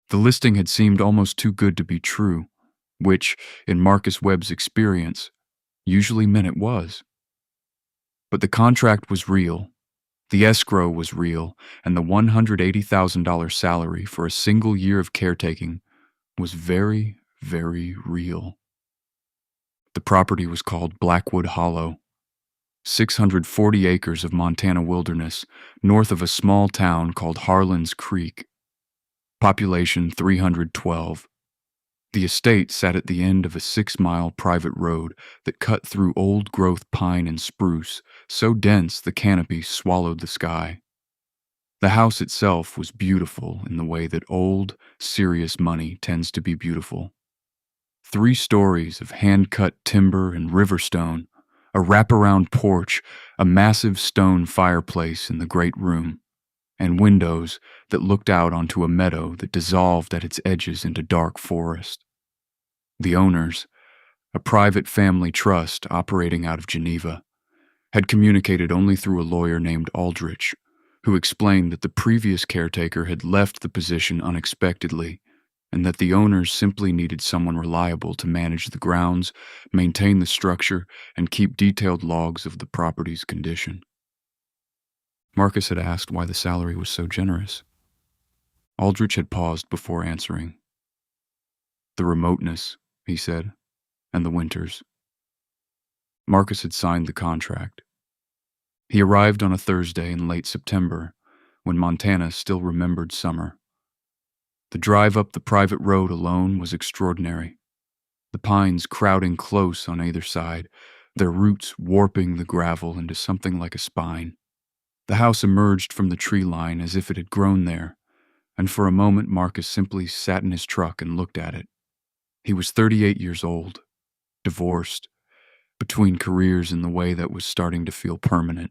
The listing had seemed almost too good to be true, which, in Marcus Webb's experience, usually meant it was. But the contract was real, the escrow was real, and the $180,000 salary for a single year of caretaking was very, very real. The property was called Blackwood Hollow, 640 acres of Montana wilderness north of a small town called Harlan's Creek. Population 312. The estate sat at the end of a 6-mile private road that cut through old-growth pine and spruce, so dense the canopy swallowed the sky. The house itself was beautiful in the way that old, serious money tends to be beautiful. 3 stories of hand-cut timber and river stone, a wraparound porch, a massive stone fireplace in the great room, and windows that looked out onto a meadow that dissolved at its edges into dark forest. The owners, a private family trust operating out of Geneva, had communicated only through a lawyer named Aldrich, who explained that the previous caretaker had left the position unexpectedly and that the owners simply needed someone reliable to manage the grounds, maintain the structure, and keep detailed logs of the property's condition. Marcus had asked why the salary was so generous. Aldrich had paused before answering. The remoteness, he said, and the winters. Marcus had signed the contract. He arrived on a Thursday in late September, when Montana still remembered summer. The drive up the private road alone was extraordinary. The pines crowding close on either side, their roots warping the gravel into something like a spine. The house emerged from the tree line as if it had grown there, and for a moment Marcus simply sat in his truck and looked at it. He was 38 years old, divorced, between careers in the way that was starting to feel permanent.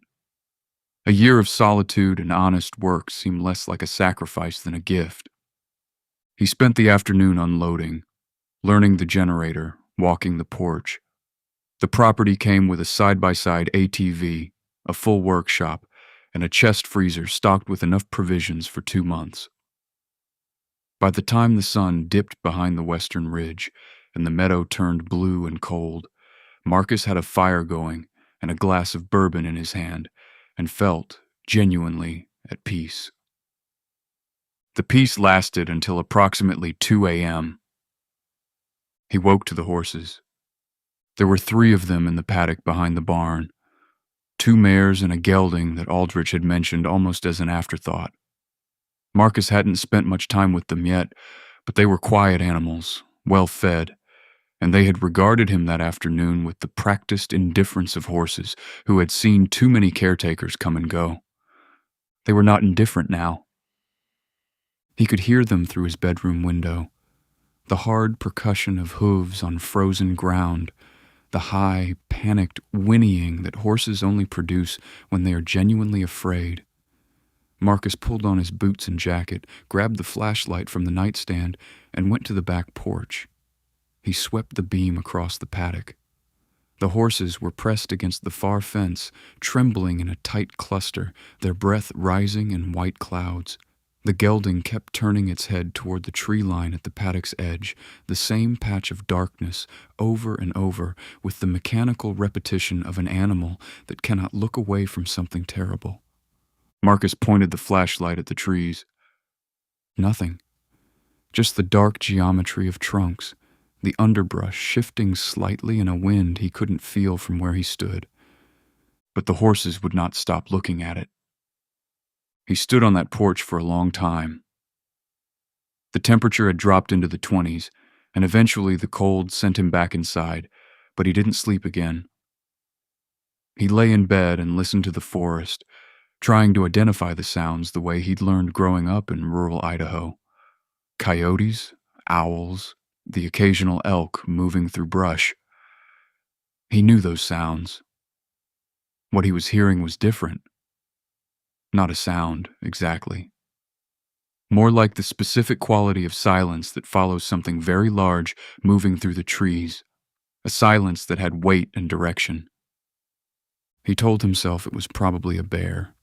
A year of solitude and honest work seemed less like a sacrifice than a gift. He spent the afternoon unloading, learning the generator, walking the porch. The property came with a side-by-side ATV, a full workshop, and a chest freezer stocked with enough provisions for 2 months. By the time the sun dipped behind the western ridge and the meadow turned blue and cold, Marcus had a fire going and a glass of bourbon in his hand and felt, genuinely, at peace. The peace lasted until approximately 2 a.m. He woke to the horses. There were 3 of them in the paddock behind the barn, 2 mares and a gelding that Aldrich had mentioned almost as an afterthought. Marcus hadn't spent much time with them yet, but they were quiet animals, well fed, and they had regarded him that afternoon with the practiced indifference of horses who had seen too many caretakers come and go. They were not indifferent now. He could hear them through his bedroom window, the hard percussion of hooves on frozen ground, the high, panicked whinnying that horses only produce when they are genuinely afraid. Marcus pulled on his boots and jacket, grabbed the flashlight from the nightstand, and went to the back porch. He swept the beam across the paddock. The horses were pressed against the far fence, trembling in a tight cluster, their breath rising in white clouds. The gelding kept turning its head toward the tree line at the paddock's edge, the same patch of darkness over and over, with the mechanical repetition of an animal that cannot look away from something terrible. Marcus pointed the flashlight at the trees. Nothing. Just the dark geometry of trunks, the underbrush shifting slightly in a wind he couldn't feel from where he stood. But the horses would not stop looking at it. He stood on that porch for a long time. The temperature had dropped into the 20s, and eventually the cold sent him back inside, but he didn't sleep again. He lay in bed and listened to the forest, trying to identify the sounds the way he'd learned growing up in rural Idaho. Coyotes, owls, the occasional elk moving through brush. He knew those sounds. What he was hearing was different. Not a sound, exactly. More like the specific quality of silence that follows something very large moving through the trees, a silence that had weight and direction. He told himself it was probably a bear.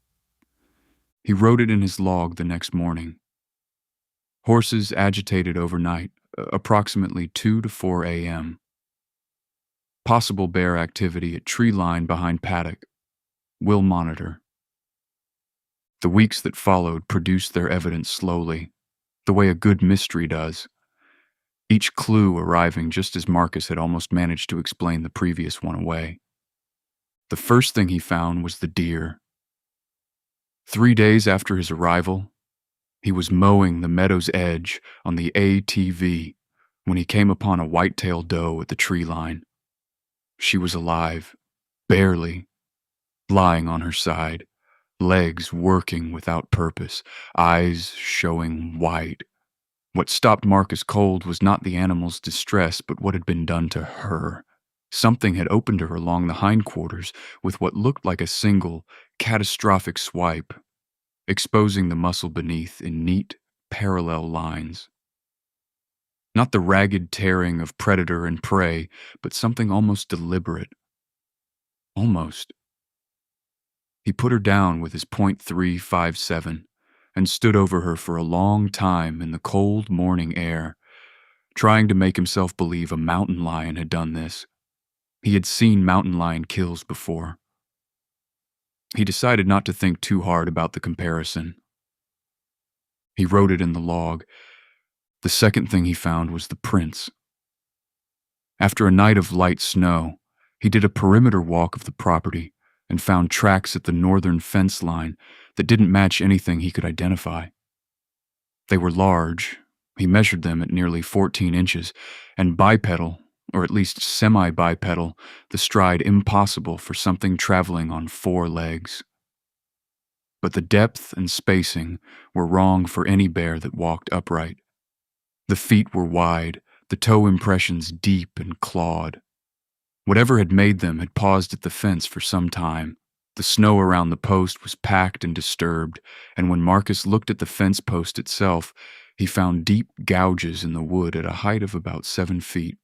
He wrote it in his log the next morning. Horses agitated overnight, approximately 2 to 4 a.m. Possible bear activity at tree line behind paddock. Will monitor. The weeks that followed produced their evidence slowly, the way a good mystery does, each clue arriving just as Marcus had almost managed to explain the previous one away. The first thing he found was the deer. 3 days after his arrival, he was mowing the meadow's edge on the ATV when he came upon a white-tailed doe at the tree line. She was alive, barely, lying on her side, legs working without purpose, eyes showing white. What stopped Marcus cold was not the animal's distress, but what had been done to her. Something had opened her along the hindquarters with what looked like a single, catastrophic swipe, exposing the muscle beneath in neat, parallel lines. Not the ragged tearing of predator and prey, but something almost deliberate. Almost. He put her down with his .357 and stood over her for a long time in the cold morning air, trying to make himself believe a mountain lion had done this. He had seen mountain lion kills before. He decided not to think too hard about the comparison. He wrote it in the log. The second thing he found was the prints. After a night of light snow, he did a perimeter walk of the property and found tracks at the northern fence line that didn't match anything he could identify. They were large. He measured them at nearly 14 inches, and bipedal, or at least semi-bipedal, the stride impossible for something traveling on 4 legs. But the depth and spacing were wrong for any bear that walked upright. The feet were wide, the toe impressions deep and clawed. Whatever had made them had paused at the fence for some time. The snow around the post was packed and disturbed, and when Marcus looked at the fence post itself, he found deep gouges in the wood at a height of about 7 feet.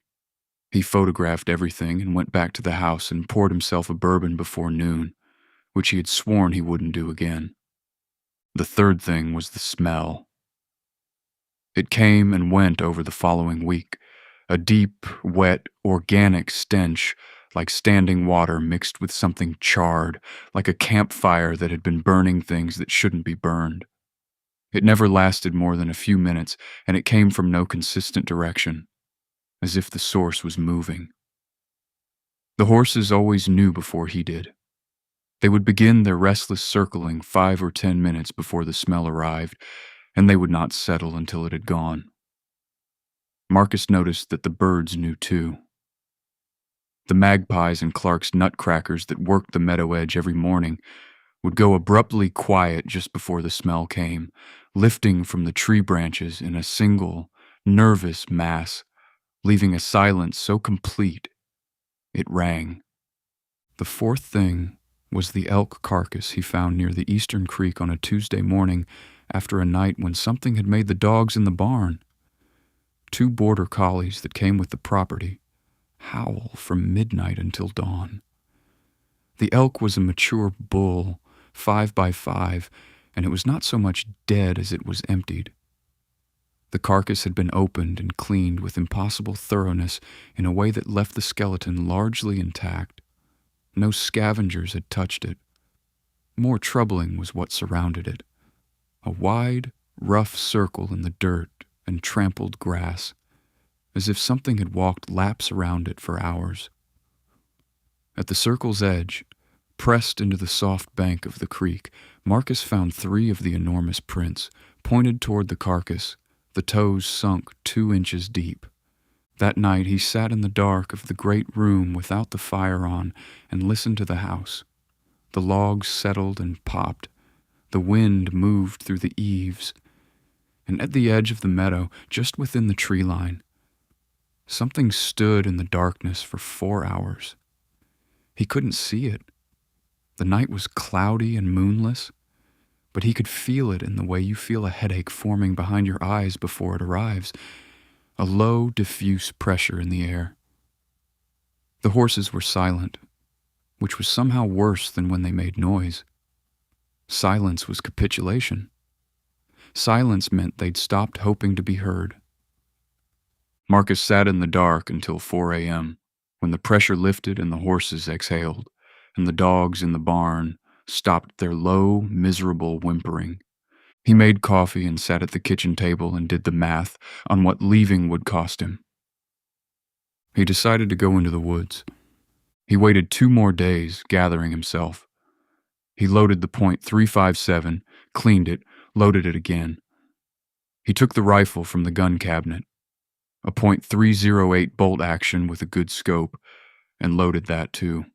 He photographed everything and went back to the house and poured himself a bourbon before noon, which he had sworn he wouldn't do again. The third thing was the smell. It came and went over the following week, a deep, wet, organic stench, like standing water mixed with something charred, like a campfire that had been burning things that shouldn't be burned. It never lasted more than a few minutes, and it came from no consistent direction, as if the source was moving. The horses always knew before he did. They would begin their restless circling 5 or 10 minutes before the smell arrived, and they would not settle until it had gone. Marcus noticed that the birds knew too. The magpies and Clark's nutcrackers that worked the meadow edge every morning would go abruptly quiet just before the smell came, lifting from the tree branches in a single, nervous mass, leaving a silence so complete it rang. The fourth thing was the elk carcass he found near the eastern creek on a Tuesday morning after a night when something had made the dogs in the barn, 2 border collies that came with the property, howl from midnight until dawn. The elk was a mature bull, 5 by 5, and it was not so much dead as it was emptied. The carcass had been opened and cleaned with impossible thoroughness in a way that left the skeleton largely intact. No scavengers had touched it. More troubling was what surrounded it. A wide, rough circle in the dirt and trampled grass, as if something had walked laps around it for hours. At the circle's edge, pressed into the soft bank of the creek, Marcus found 3 of the enormous prints, pointed toward the carcass, the toes sunk 2 inches deep. That night he sat in the dark of the great room without the fire on and listened to the house. The logs settled and popped. The wind moved through the eaves. And at the edge of the meadow, just within the tree line, something stood in the darkness for 4 hours. He couldn't see it. The night was cloudy and moonless, but he could feel it in the way you feel a headache forming behind your eyes before it arrives, a low, diffuse pressure in the air. The horses were silent, which was somehow worse than when they made noise. Silence was capitulation. Silence meant they'd stopped hoping to be heard. Marcus sat in the dark until 4 a.m., when the pressure lifted and the horses exhaled, and the dogs in the barn stopped their low, miserable whimpering. He made coffee and sat at the kitchen table and did the math on what leaving would cost him. He decided to go into the woods. He waited 2 more days, gathering himself. He loaded the .357, cleaned it, loaded it again. He took the rifle from the gun cabinet, a .308 bolt action with a good scope, and loaded that too.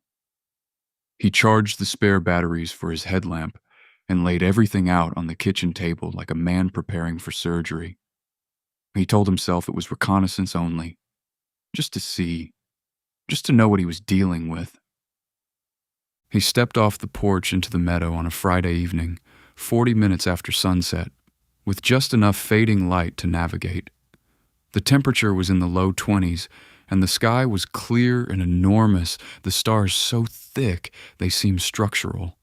He charged the spare batteries for his headlamp and laid everything out on the kitchen table like a man preparing for surgery. He told himself it was reconnaissance only, just to see, just to know what he was dealing with. He stepped off the porch into the meadow on a Friday evening, 40 minutes after sunset, with just enough fading light to navigate. The temperature was in the low 20s, and the sky was clear and enormous, the stars so thick they seemed structural.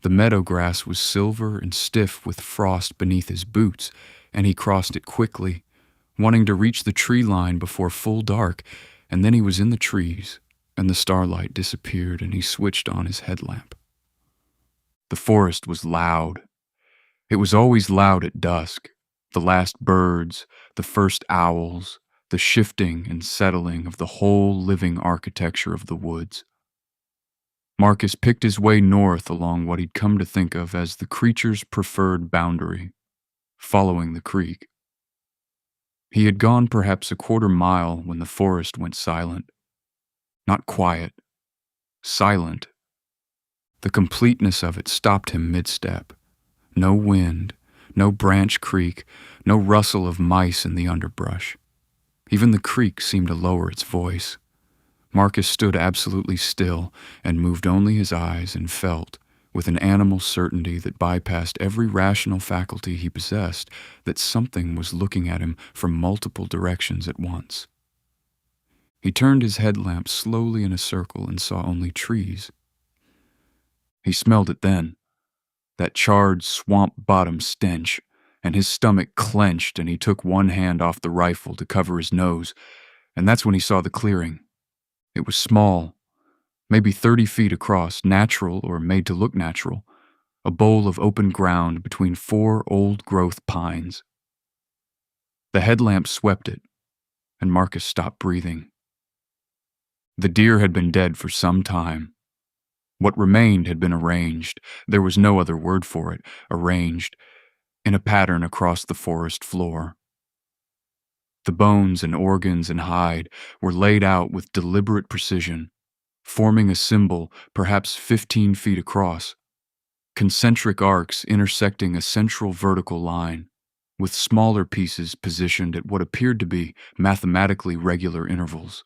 The meadow grass was silver and stiff with frost beneath his boots, and he crossed it quickly, wanting to reach the tree line before full dark, and then he was in the trees, and the starlight disappeared and he switched on his headlamp. The forest was loud. It was always loud at dusk. The last birds, the first owls, the shifting and settling of the whole living architecture of the woods. Marcus picked his way north along what he'd come to think of as the creature's preferred boundary, following the creek. He had gone perhaps a quarter mile when the forest went silent. Not quiet, silent. The completeness of it stopped him mid-step. No wind, no branch creak, no rustle of mice in the underbrush. Even the creek seemed to lower its voice. Marcus stood absolutely still and moved only his eyes and felt, with an animal certainty that bypassed every rational faculty he possessed, that something was looking at him from multiple directions at once. He turned his headlamp slowly in a circle and saw only trees. He smelled it then, that charred swamp-bottom stench, and his stomach clenched and he took one hand off the rifle to cover his nose, and that's when he saw the clearing. It was small, maybe 30 feet across, natural or made to look natural, a bowl of open ground between 4 old-growth pines. The headlamp swept it, and Marcus stopped breathing. The deer had been dead for some time. What remained had been arranged, there was no other word for it, arranged, in a pattern across the forest floor. The bones and organs and hide were laid out with deliberate precision, forming a symbol perhaps 15 feet across, concentric arcs intersecting a central vertical line, with smaller pieces positioned at what appeared to be mathematically regular intervals.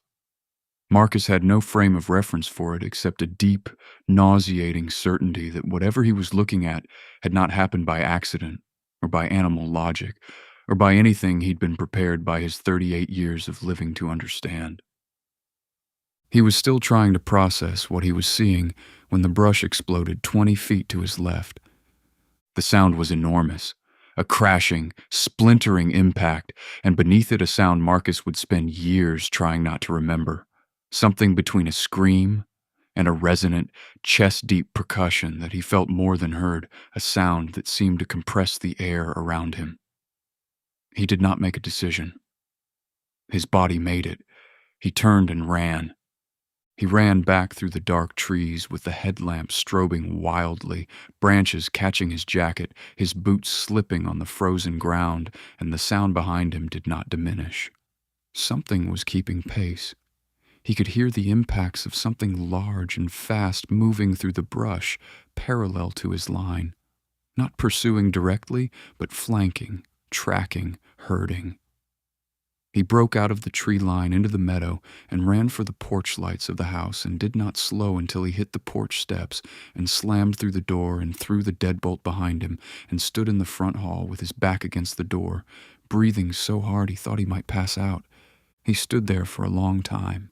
Marcus had no frame of reference for it except a deep, nauseating certainty that whatever he was looking at had not happened by accident, or by animal logic, or by anything he'd been prepared by his 38 years of living to understand. He was still trying to process what he was seeing when the brush exploded 20 feet to his left. The sound was enormous, a crashing, splintering impact, and beneath it a sound Marcus would spend years trying not to remember. Something between a scream and a resonant, chest-deep percussion that he felt more than heard, a sound that seemed to compress the air around him. He did not make a decision. His body made it. He turned and ran. He ran back through the dark trees with the headlamp strobing wildly, branches catching his jacket, his boots slipping on the frozen ground, and the sound behind him did not diminish. Something was keeping pace. He could hear the impacts of something large and fast moving through the brush, parallel to his line. Not pursuing directly, but flanking, tracking, herding. He broke out of the tree line into the meadow and ran for the porch lights of the house and did not slow until he hit the porch steps and slammed through the door and threw the deadbolt behind him and stood in the front hall with his back against the door, breathing so hard he thought he might pass out. He stood there for a long time.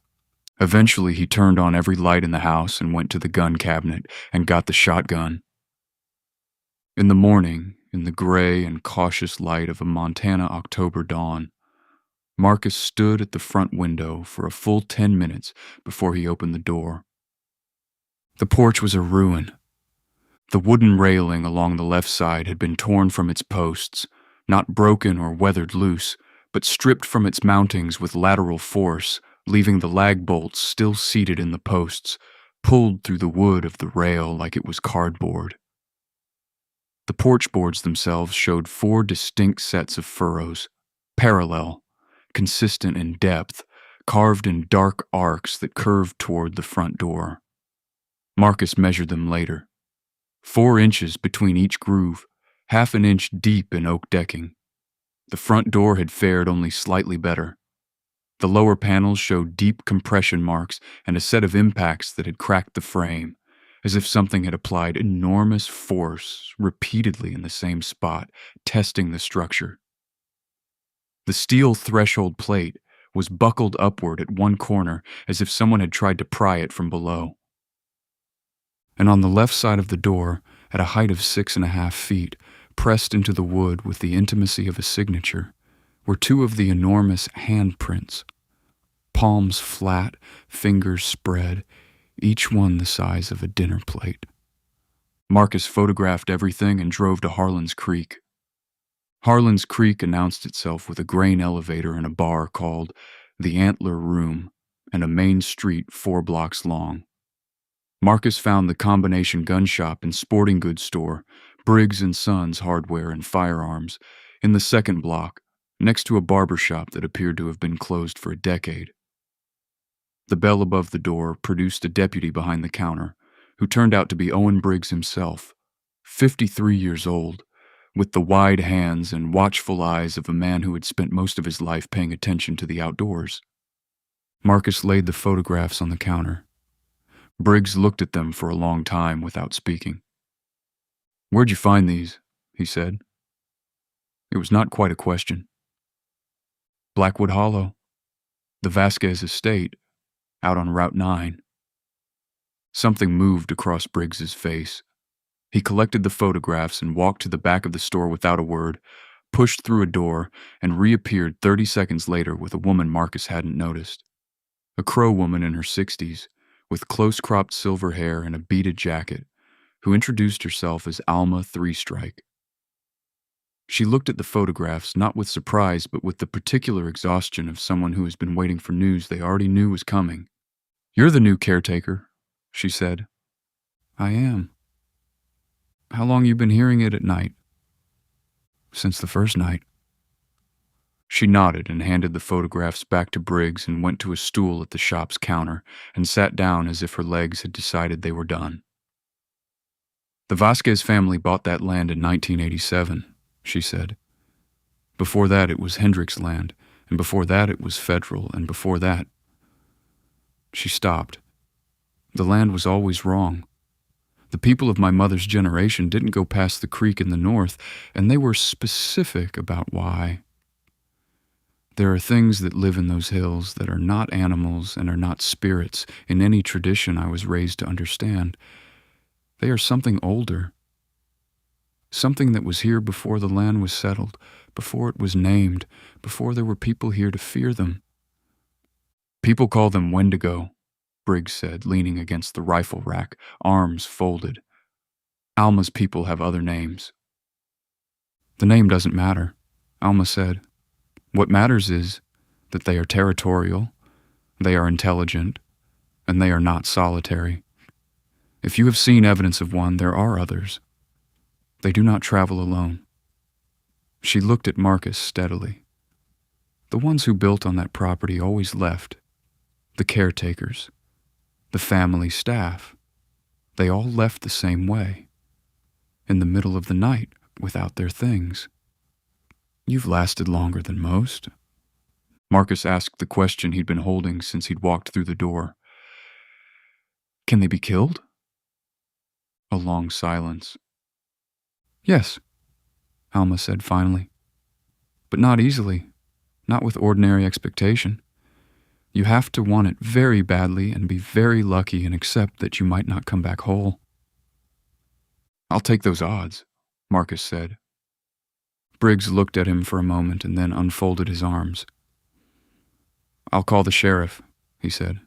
Eventually, he turned on every light in the house and went to the gun cabinet and got the shotgun. In the morning, in the gray and cautious light of a Montana October dawn. Marcus stood at the front window for a full 10 minutes before he opened the door. The porch was a ruin. The wooden railing along the left side had been torn from its posts, not broken or weathered loose, but stripped from its mountings with lateral force, leaving the lag bolts still seated in the posts, pulled through the wood of the rail like it was cardboard. The porch boards themselves showed 4 distinct sets of furrows, parallel, consistent in depth, carved in dark arcs that curved toward the front door. Marcus measured them later. 4 inches between each groove, half an inch deep in oak decking. The front door had fared only slightly better. The lower panels showed deep compression marks and a set of impacts that had cracked the frame, as if something had applied enormous force repeatedly in the same spot, testing the structure. The steel threshold plate was buckled upward at one corner as if someone had tried to pry it from below. And on the left side of the door, at a height of 6.5 feet, pressed into the wood with the intimacy of a signature, were 2 of the enormous handprints, palms flat, fingers spread, each one the size of a dinner plate. Marcus photographed everything and drove to Harlan's Creek. Harlan's Creek announced itself with a grain elevator and a bar called the Antler Room and a main street 4 blocks long. Marcus found the combination gun shop and sporting goods store, Briggs & Sons Hardware and Firearms, in the 2nd block, next to a barber shop that appeared to have been closed for a decade. The bell above the door produced a deputy behind the counter, who turned out to be Owen Briggs himself, 53 years old, with the wide hands and watchful eyes of a man who had spent most of his life paying attention to the outdoors. Marcus laid the photographs on the counter. Briggs looked at them for a long time without speaking. "Where'd you find these?" he said. It was not quite a question. "Blackwood Hollow, the Vasquez estate, out on Route 9. Something moved across Briggs's face. He collected the photographs and walked to the back of the store without a word, pushed through a door, and reappeared 30 seconds later with a woman Marcus hadn't noticed. A Crow woman in her 60s, with close-cropped silver hair and a beaded jacket, who introduced herself as Alma Three-Strike. She looked at the photographs not with surprise but with the particular exhaustion of someone who has been waiting for news they already knew was coming. "You're the new caretaker," she said. "I am." "How long you been hearing it at night?" "Since the first night." She nodded and handed the photographs back to Briggs and went to a stool at the shop's counter and sat down as if her legs had decided they were done. "The Vasquez family bought that land in 1987, she said. "Before that it was Hendrick's land, and before that it was federal, and before that—" She stopped. "The land was always wrong. The people of my mother's generation didn't go past the creek in the north, and they were specific about why. There are things that live in those hills that are not animals and are not spirits in any tradition I was raised to understand. They are something older. Something that was here before the land was settled, before it was named, before there were people here to fear them." "People call them Wendigo," Briggs said, leaning against the rifle rack, arms folded. "Alma's people have other names." "The name doesn't matter," Alma said. "What matters is that they are territorial, they are intelligent, and they are not solitary. If you have seen evidence of one, there are others. They do not travel alone." She looked at Marcus steadily. "The ones who built on that property always left. The caretakers, the family staff, they all left the same way, in the middle of the night without their things. You've lasted longer than most." Marcus asked the question he'd been holding since he'd walked through the door. "Can they be killed?" A long silence. "Yes," Alma said finally. "But not easily, not with ordinary expectation. You have to want it very badly and be very lucky and accept that you might not come back whole." "I'll take those odds," Marcus said. Briggs looked at him for a moment and then unfolded his arms. "I'll call the sheriff," he said.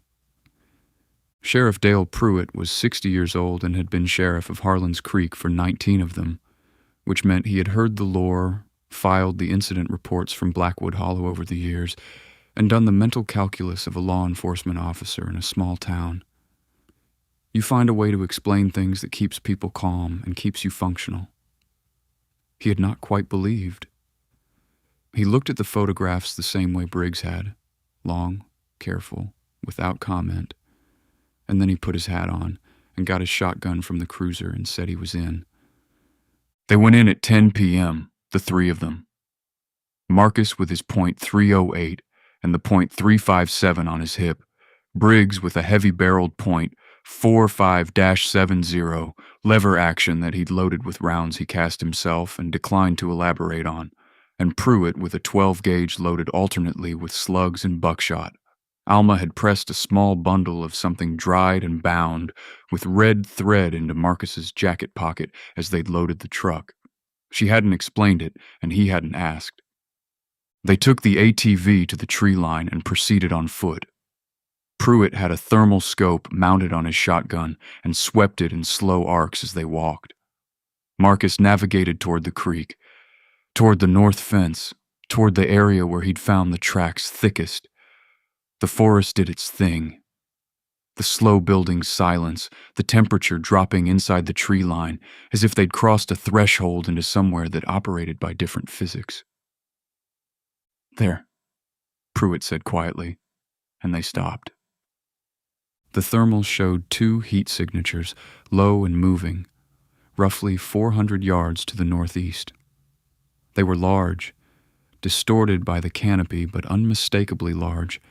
Sheriff Dale Pruitt was 60 years old and had been sheriff of Harlan's Creek for 19 of them, which meant he had heard the lore, filed the incident reports from Blackwood Hollow over the years, and done the mental calculus of a law enforcement officer in a small town. You find a way to explain things that keeps people calm and keeps you functional. He had not quite believed. He looked at the photographs the same way Briggs had, long, careful, without comment, and then he put his hat on and got his shotgun from the cruiser and said he was in. They went in at 10 p.m., the three of them. Marcus with his .308 and the .357 on his hip, Briggs with a heavy-barreled .45-70 lever action that he'd loaded with rounds he cast himself and declined to elaborate on, and Pruitt with a 12-gauge loaded alternately with slugs and buckshot. Alma had pressed a small bundle of something dried and bound with red thread into Marcus's jacket pocket as they'd loaded the truck. She hadn't explained it, and he hadn't asked. They took the ATV to the tree line and proceeded on foot. Pruitt had a thermal scope mounted on his shotgun and swept it in slow arcs as they walked. Marcus navigated toward the creek, toward the north fence, toward the area where he'd found the tracks thickest. The forest did its thing. The slow-building silence, the temperature dropping inside the tree line, as if they'd crossed a threshold into somewhere that operated by different physics. "There," Pruitt said quietly, and they stopped. The thermal showed 2 heat signatures, low and moving, roughly 400 yards to the northeast. They were large, distorted by the canopy but unmistakably large,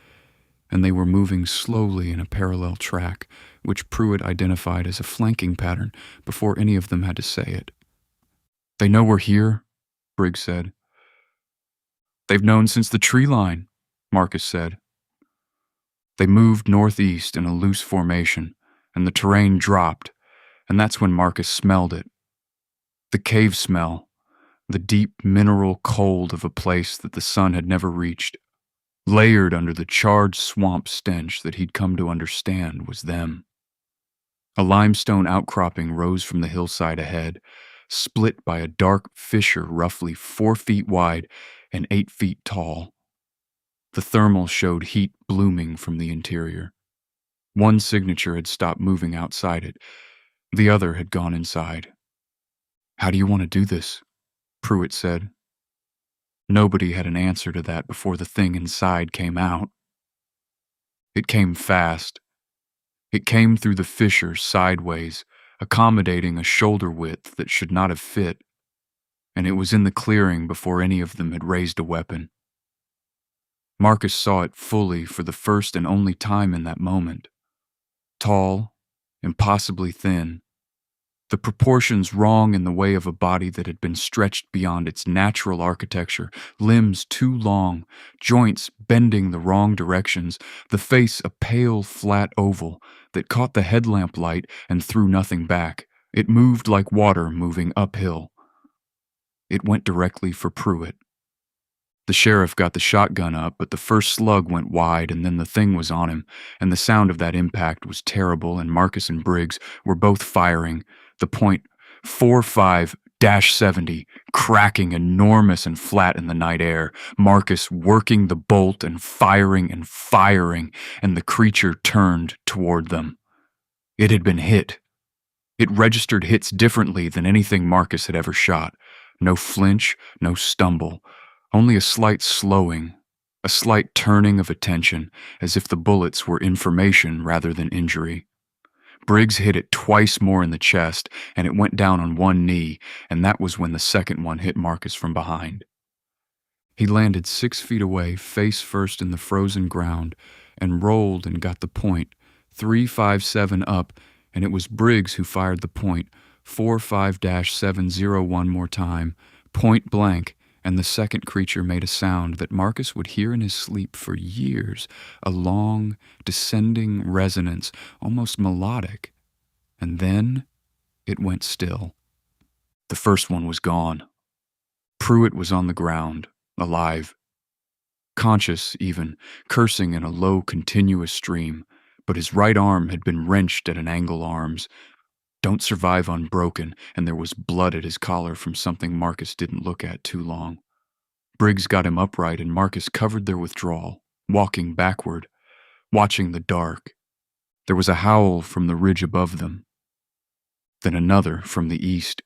and they were moving slowly in a parallel track, which Pruitt identified as a flanking pattern before any of them had to say it. "They know we're here," Briggs said. "They've known since the tree line," Marcus said. They moved northeast in a loose formation, and the terrain dropped, and that's when Marcus smelled it. The cave smell, the deep mineral cold of a place that the sun had never reached, layered under the charred swamp stench that he'd come to understand was them. A limestone outcropping rose from the hillside ahead, split by a dark fissure roughly 4 feet wide and 8 feet tall. The thermal showed heat blooming from the interior. One signature had stopped moving outside it. The other had gone inside. "How do you want to do this?" Pruitt said. Nobody had an answer to that before the thing inside came out. It came fast. It came through the fissure sideways, accommodating a shoulder width that should not have fit, and it was in the clearing before any of them had raised a weapon. Marcus saw it fully for the first and only time in that moment. Tall, impossibly thin, the proportions wrong in the way of a body that had been stretched beyond its natural architecture, limbs too long, joints bending the wrong directions, the face a pale, flat oval that caught the headlamp light and threw nothing back. It moved like water moving uphill. It went directly for Pruitt. The sheriff got the shotgun up, but the first slug went wide and then the thing was on him, and the sound of that impact was terrible, and Marcus and Briggs were both firing, the .45-70 cracking enormous and flat in the night air, Marcus working the bolt and firing, and the creature turned toward them. It had been hit. It registered hits differently than anything Marcus had ever shot. No flinch, no stumble. Only a slight slowing, a slight turning of attention, as if the bullets were information rather than injury. Briggs hit it twice more in the chest, and it went down on one knee, and that was when the second one hit Marcus from behind. He landed 6 feet away, face first in the frozen ground, and rolled and got the .357 up, and it was Briggs who fired the .45-70 one more time, point blank, and the second creature made a sound that Marcus would hear in his sleep for years, a long, descending resonance, almost melodic. And then it went still. The first one was gone. Pruitt was on the ground, alive, conscious even, cursing in a low, continuous stream, but his right arm had been wrenched at an angle arms. Don't survive unbroken, and there was blood at his collar from something Marcus didn't look at too long. Briggs got him upright, and Marcus covered their withdrawal, walking backward, watching the dark. There was a howl from the ridge above them, then another from the east,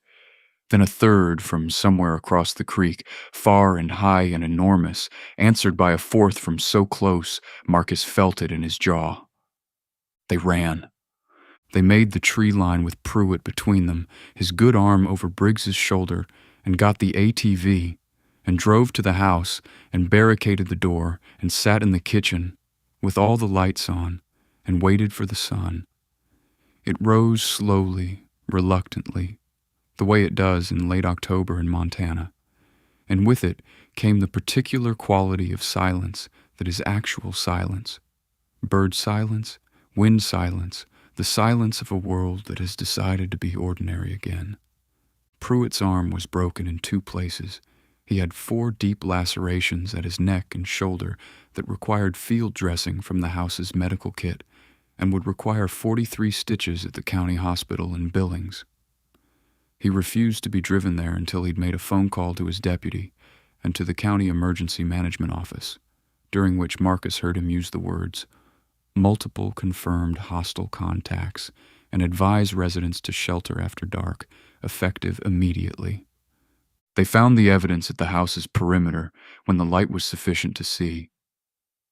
then a third from somewhere across the creek, far and high and enormous, answered by a fourth from so close Marcus felt it in his jaw. They ran. They made the tree line with Pruitt between them, his good arm over Briggs's shoulder, and got the ATV, and drove to the house, and barricaded the door, and sat in the kitchen, with all the lights on, and waited for the sun. It rose slowly, reluctantly, the way it does in late October in Montana, and with it came the particular quality of silence that is actual silence, bird silence, wind silence, the silence of a world that has decided to be ordinary again. Pruitt's arm was broken in 2 places. He had 4 deep lacerations at his neck and shoulder that required field dressing from the house's medical kit and would require 43 stitches at the county hospital in Billings. He refused to be driven there until he'd made a phone call to his deputy and to the county emergency management office, during which Marcus heard him use the words, multiple confirmed hostile contacts, and advise residents to shelter after dark, effective immediately. They found the evidence at the house's perimeter when the light was sufficient to see.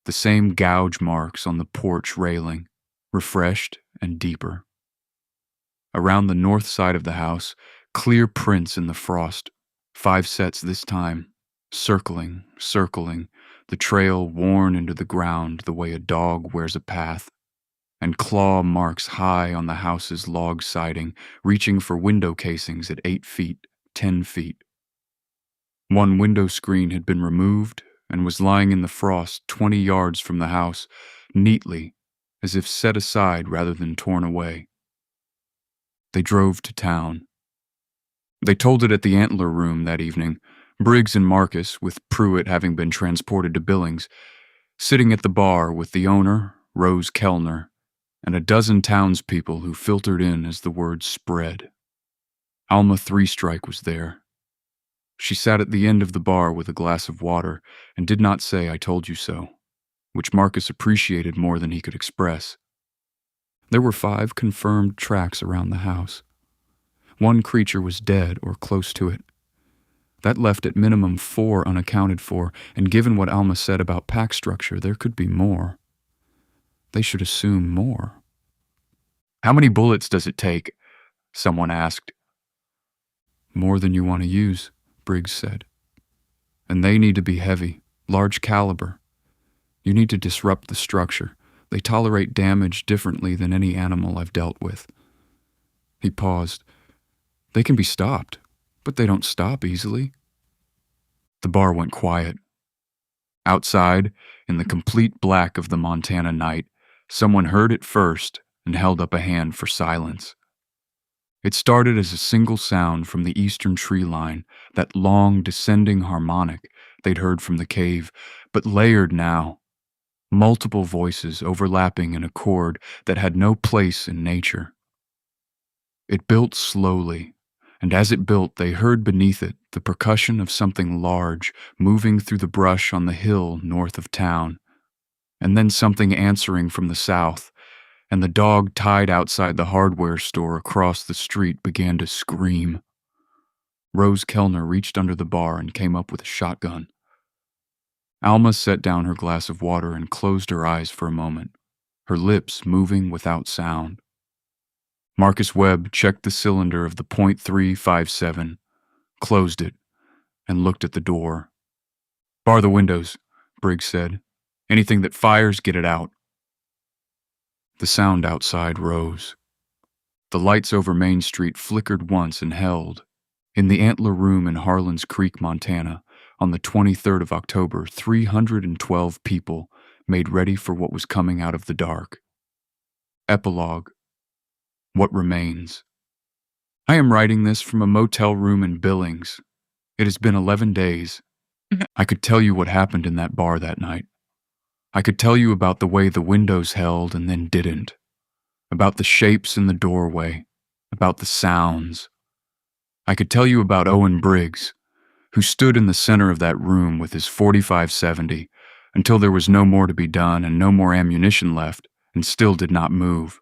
The same gouge marks on the porch railing, refreshed and deeper. Around the north side of the house, clear prints in the frost, 5 sets this time, circling, the trail worn into the ground the way a dog wears a path, and claw marks high on the house's log siding, reaching for window casings at 8 feet, 10 feet. One window screen had been removed and was lying in the frost 20 yards from the house, neatly, as if set aside rather than torn away. They drove to town. They told it at the Antler Room that evening, Briggs and Marcus, with Pruitt having been transported to Billings, sitting at the bar with the owner, Rose Kellner, and a dozen townspeople who filtered in as the word spread. Alma Three-Strike was there. She sat at the end of the bar with a glass of water and did not say, "I told you so," which Marcus appreciated more than he could express. There were 5 confirmed tracks around the house. 1 creature was dead or close to it. That left at minimum 4 unaccounted for, and given what Alma said about pack structure, there could be more. They should assume more. "How many bullets does it take?" someone asked. "More than you want to use," Briggs said. "And they need to be heavy, large caliber. You need to disrupt the structure. They tolerate damage differently than any animal I've dealt with." He paused. "They can be stopped, but they don't stop easily." The bar went quiet. Outside, in the complete black of the Montana night, someone heard it first and held up a hand for silence. It started as a single sound from the eastern tree line, that long, descending harmonic they'd heard from the cave, but layered now, multiple voices overlapping in a chord that had no place in nature. It built slowly, and as it built, they heard beneath it the percussion of something large moving through the brush on the hill north of town, and then something answering from the south, and the dog tied outside the hardware store across the street began to scream. Rose Kellner reached under the bar and came up with a shotgun. Alma set down her glass of water and closed her eyes for a moment, her lips moving without sound. Marcus Webb checked the cylinder of the .357, closed it, and looked at the door. "Bar the windows," Briggs said. "Anything that fires, get it out." The sound outside rose. The lights over Main Street flickered once and held. In the Antler Room in Harlan's Creek, Montana, on the 23rd of October, 312 people made ready for what was coming out of the dark. Epilogue. What remains? I am writing this from a motel room in Billings. It has been 11 days. I could tell you what happened in that bar that night. I could tell you about the way the windows held and then didn't, about the shapes in the doorway, about the sounds. I could tell you about Owen Briggs, who stood in the center of that room with his 45-70 until there was no more to be done and no more ammunition left, and still did not move.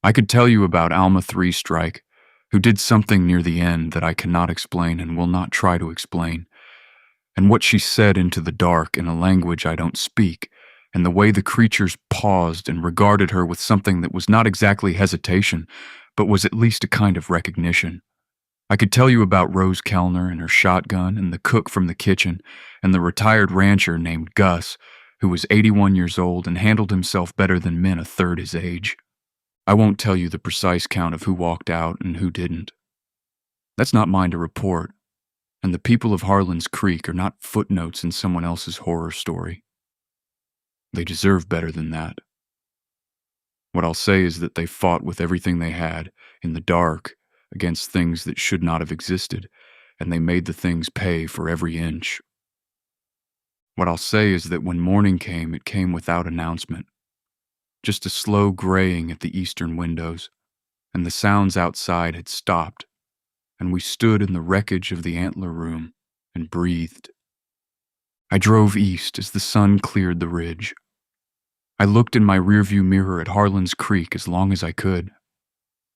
I could tell you about Alma 3 Strike, who did something near the end that I cannot explain and will not try to explain, and what she said into the dark in a language I don't speak, and the way the creatures paused and regarded her with something that was not exactly hesitation, but was at least a kind of recognition. I could tell you about Rose Kellner and her shotgun and the cook from the kitchen and the retired rancher named Gus, who was 81 years old and handled himself better than men a third his age. I won't tell you the precise count of who walked out and who didn't. That's not mine to report, and the people of Harlan's Creek are not footnotes in someone else's horror story. They deserve better than that. What I'll say is that they fought with everything they had, in the dark, against things that should not have existed, and they made the things pay for every inch. What I'll say is that when morning came, it came without announcement. Just a slow graying at the eastern windows, and the sounds outside had stopped, and we stood in the wreckage of the antler room and breathed. I drove east as the sun cleared the ridge. I looked in my rearview mirror at Harlan's Creek as long as I could.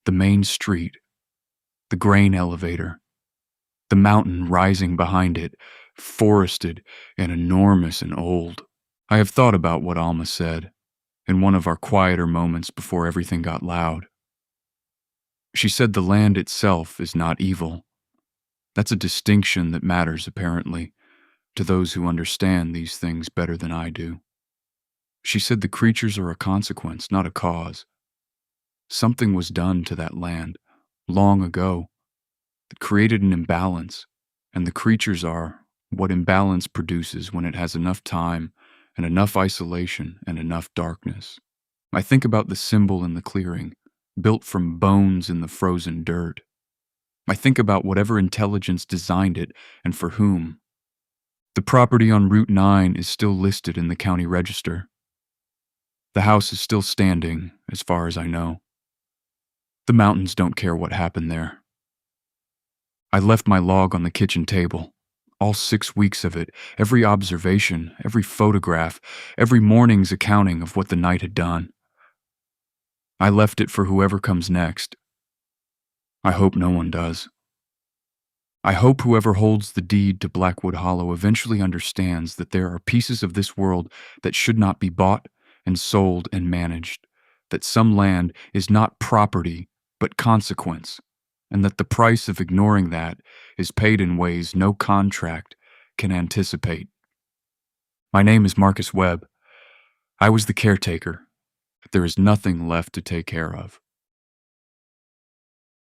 The main street, the grain elevator, the mountain rising behind it, forested and enormous and old. I have thought about what Alma said in one of our quieter moments before everything got loud. She said the land itself is not evil. That's a distinction that matters, apparently, to those who understand these things better than I do. She said the creatures are a consequence, not a cause. Something was done to that land, long ago, that created an imbalance, and the creatures are what imbalance produces when it has enough time and enough isolation and enough darkness. I think about the symbol in the clearing, built from bones in the frozen dirt. I think about whatever intelligence designed it and for whom. The property on Route 9 is still listed in the county register. The house is still standing, as far as I know. The mountains don't care what happened there. I left my log on the kitchen table. All 6 weeks of it, every observation, every photograph, every morning's accounting of what the night had done. I left it for whoever comes next. I hope no one does. I hope whoever holds the deed to Blackwood Hollow eventually understands that there are pieces of this world that should not be bought and sold and managed, that some land is not property but consequence, and that the price of ignoring that is paid in ways no contract can anticipate. My name is Marcus Webb. I was the caretaker. There is nothing left to take care of.